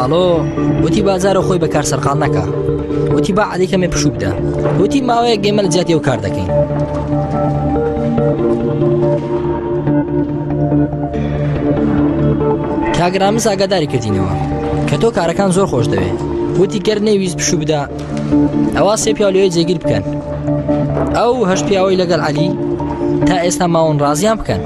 خاڵۆ وتی بازارە خۆی بەکار سەرقاڵ نەکا، وتی با عەلیکەمێ پشوو بدە، وتی ماوەیەک گێمە لە جیاتی ئەو کار دەکەین. کاگرامز ئاگاداری کردینەوە کە تۆ کارەکان زۆر خۆش دەوێت، وتی گەر نەیویست پشوو بدە ئەوە سێ پیاو لەوێ جێگیر بکەن، ئەو هەشت پیاوەی لەگەڵ عەلی تا ئێستا ماون ڕازیان بکەن.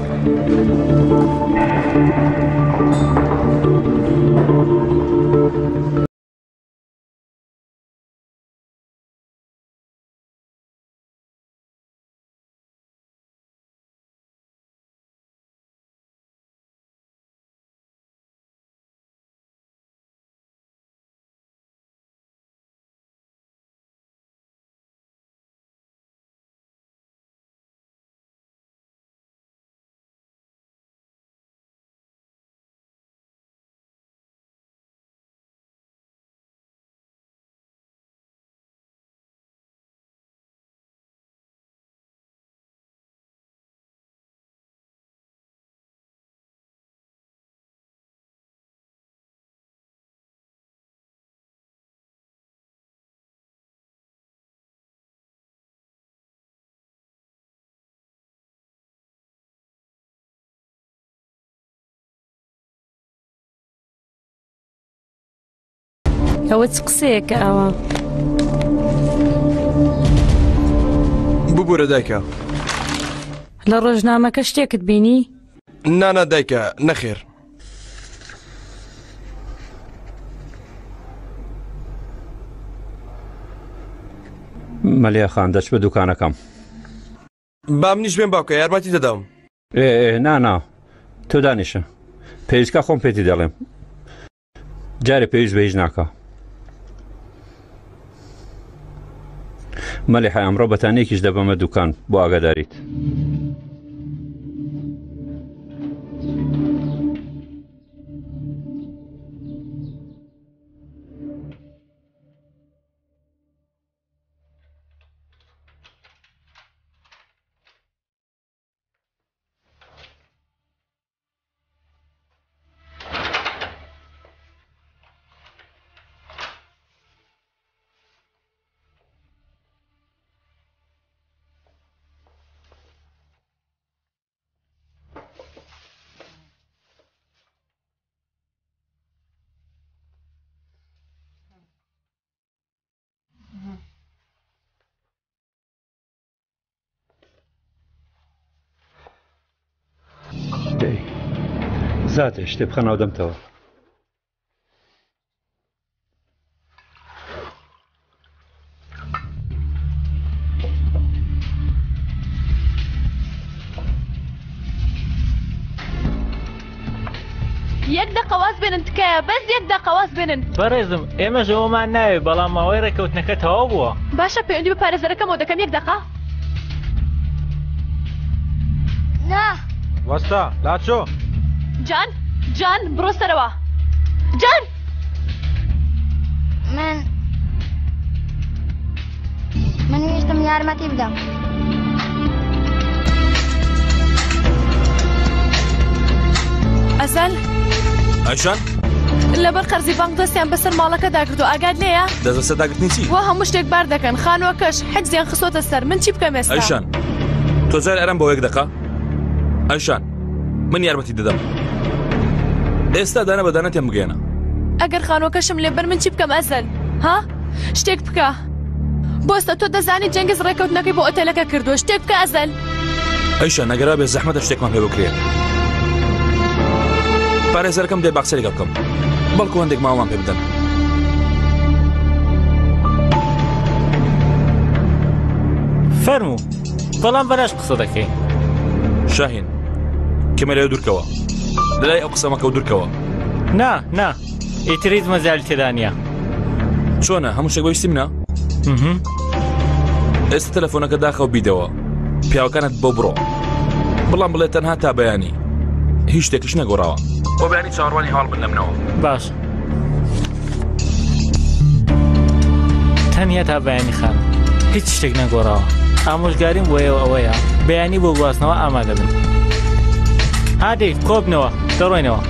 ئەوە چ قسەیەکە ئەوە؟ ببوورە دایکە. لە ڕۆژنامەکە شتێکت بینی؟ نانە دایکە، نەخێر. مەلیا خان دەچ بە دوکانەکەم. با منیش بێن باوکە یارمەتی دەدەم. نا تۆ دانیشە پێویستکە خۆم پێتی دەڵێم جارێ پێویست بە هیچ ناکە. مەلیحە ئەمڕۆ بەتانەیەکیش دەبەمە دوکان بۆ ئاگاداریت. زاتێ شتێ بخەنەوە دەمتەوە. یەک دقە واز بێنن تکایە، بەس یەک دقە واز بێنن. بەڕێزم ئێمەش ئەوەمان ناوێت بەڵام ماوەی ڕێکەوتنەکە تەواو بووە. باشە پەیوەندی بە پارێزەرەکەمەوە دەکەم یەک دقە. نا وەستا لاچۆ. جان بڕۆ سەرەوە. جان من ویستم یارمەتی بدەم. ئەزەل ئەیشان لەبەر قەرزی بانک دەستیان بەسەر ماڵەکە داگرتو ئاگاد لێیە؟ دەست داگرتنی چی؟ وا هەموو شتێک بار دەکەن، خانووەکەش حەجزیان خسۆتە سەر. من چی بکەم ئێستا؟ ئەیشان تۆ جار ئەرەم بۆ یەک دقە. ئەیشان من یارمەتی دەدەم ئێستا دانە بە دانەتیان بگەێنە. ئەگەر خانووەکەشم لێبەر من چی بکەم ئەزەل؟ ها؟ شتێک بکە. بۆستە تۆ دەزانی جەنگز ڕێکەوتنەکەی بۆ ئۆتێلەکە کردووە، شتێک بکە ئەزەل. ئەیشان نەگەرا بێ زەحمەتە شتێکمان پێ بکرێت. پارێزەرەکەم دێ باخسە لەگەڵ بکەم بەڵکو هەندێک ماوەمان پێ بدەن. فەرموو بەڵام بەراش قسە دەکەی. شاهین کەمە لەوێ دوورکەوە لەلای ئەو قسەمەکە و دوورکەوە. نا ئیتریت مەزال تێدانە. چۆنە هەموو شتێک بەویستی منە؟ ئێستا تەلەفۆنەکە داخەوە بیدەوە، پیاوەکانت بۆ بڕۆ، بەڵام بڵێ تەنها تا بەیانی هیچ شتێکیش نەگۆڕاوە، بۆ بەیانی چاوەڕوانی هەواڵ بن لەمنەوە. باش تەنیا تا بەیانی خان هیچ شتێک نەگۆڕاوە. ئامۆژگاریم بۆیەوە ئەوەیە بەیانی بۆ گواستنەوە ئامادە بن. هادی کۆبنەوە دەڕۆینەوە.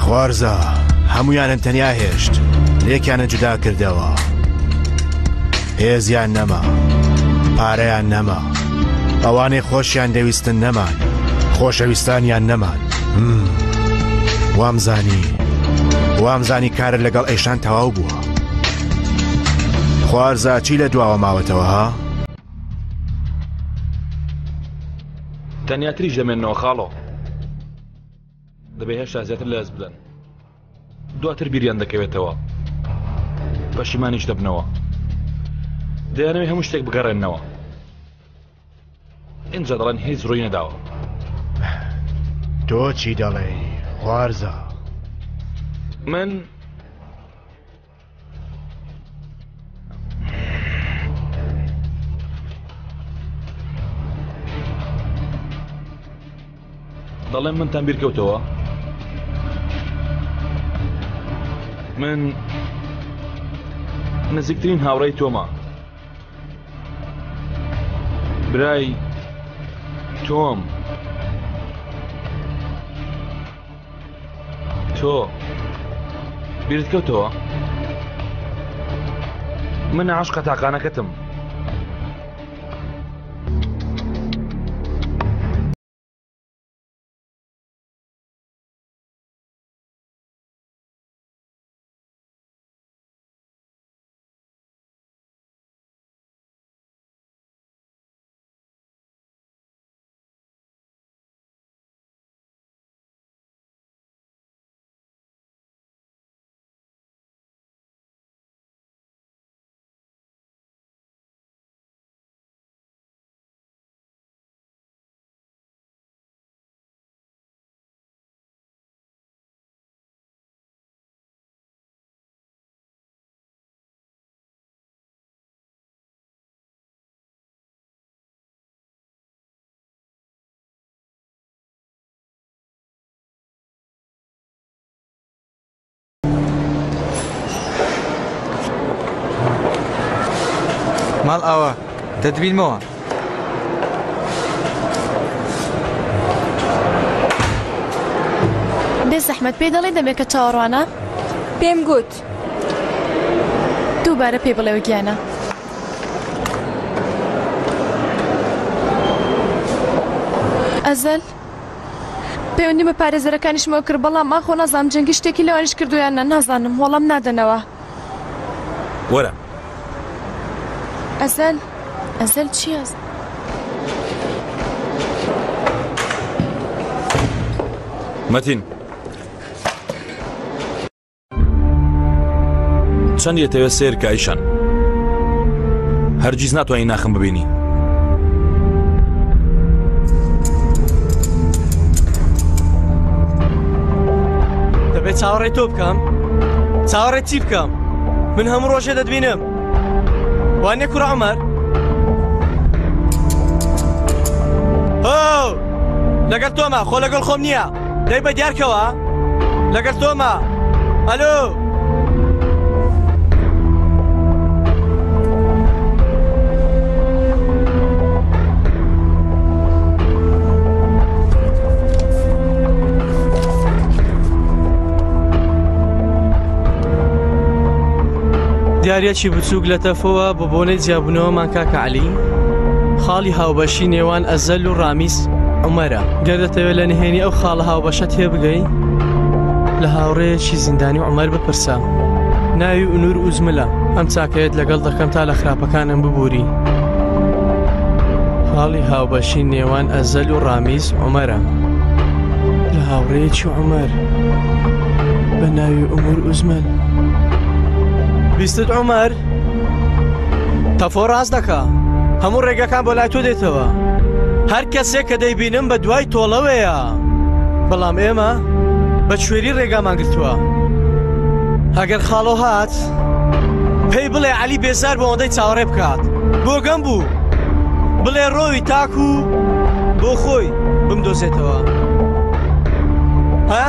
خوارزە هەمویانن تەنیا هێشت، لێکیانە جودا کردەوە. هێزیان نەما، پارەیان نەما، ئەوانەی خۆشیان دەویستن نەمان، خۆشەویستانیان نەمان. وامزانی کارت لەگەڵ ئەیشان تەواو بووە. خوارزە چی لە دواوە ماوەتەوە ها؟ تەنیا تریش دەمێنەوە خاڵۆ، دەبێ هێشتا زیاتر لە هەست بدەن، دواتر بیریان دەکەوێتەوە، پەشیمانیش دەبنەوە، دەیانەوێ هەموو شتێک بگەڕێنەوە. اینجا دەڵێن هیچ ڕووی نەداوە. تۆ چی دەڵێ خوارزە؟ من دەڵێم منتان بیرکەوتەوە، من نزیکترین هاوڕێی تۆمە، برای تۆم. تۆ بیرت کەوتەوە؟ من عاشقە تاقانەکەتم. ماڵ ئەوە دەدبینمەوە. بێ زەحمەت پێ دەڵێ دەبێت کە چاوەڕوانە؟ پێم گوت. دووبارە پێ بڵێوە گیانە. ئەزەل پەیوەندی بە پارێزەرەکانیشمەوە کرد، بەڵام ئاخۆ نازانم جەنگی شتێکی لەوانش کردویانە، نازانم، وەڵام نادەنەوە. وەرە ئەزەل چی هەست؟ مەتین چەند یەتەوێت سیر کە ئەیشان هەرگیز ناتوانین ناخم ببینی. دەبێت چاوەڕێی تۆ بکەم. چاوەڕێی چی بکەم؟ من هەموو ڕۆژێ دەدبینم. وانێ کوڕە عومەر؟ هۆ لەگەڵ تۆمە، خۆ لەگەڵ خۆم نییە. دەی بە دیارکەوە لەگەڵ تۆمە. ئەلۆ دیارەکی بچووک لە تەفەوە بۆ بۆنەی جیابوونەوەمان کاکە عەلی. خاڵی هاوبەشی نێوان ئەزەل و ڕامیس عومەرە. گەر دەتەوێت لە نهێنی ئەو خاڵە هاوبەشە تێبگەی لە هاوڕێیەکی زیندانی عومەر بپرسە. ناوی ئونور ئوزملە. ئەم چاکەیەت لەگەڵ دەکەم تا لە خراپەکانم ببووری. خاڵی هاوبەشی نێوان ئەزەل و ڕامیس عومەرە لە هاوڕێیەکی عومەر. بە ناوی ئومور ئوزمل بیستت عومەر تەفۆ ڕاست دەکا هەموو ڕێگەکان بۆ لای تۆ دێتەوە هەر کەسێک کە دەیبینم بە دوای تۆڵەوەیە بەڵام ئێمە بە کوێری ڕێگامان گرتووە ئەگەر خاڵۆ هات پێی بڵێ عەلی بێزار بۆ ئەوەندەی چاوەڕێ بکات بۆ گەم بوو بڵێ ڕۆوی تاکو بۆ خۆی بمدۆزێتەوە ها؟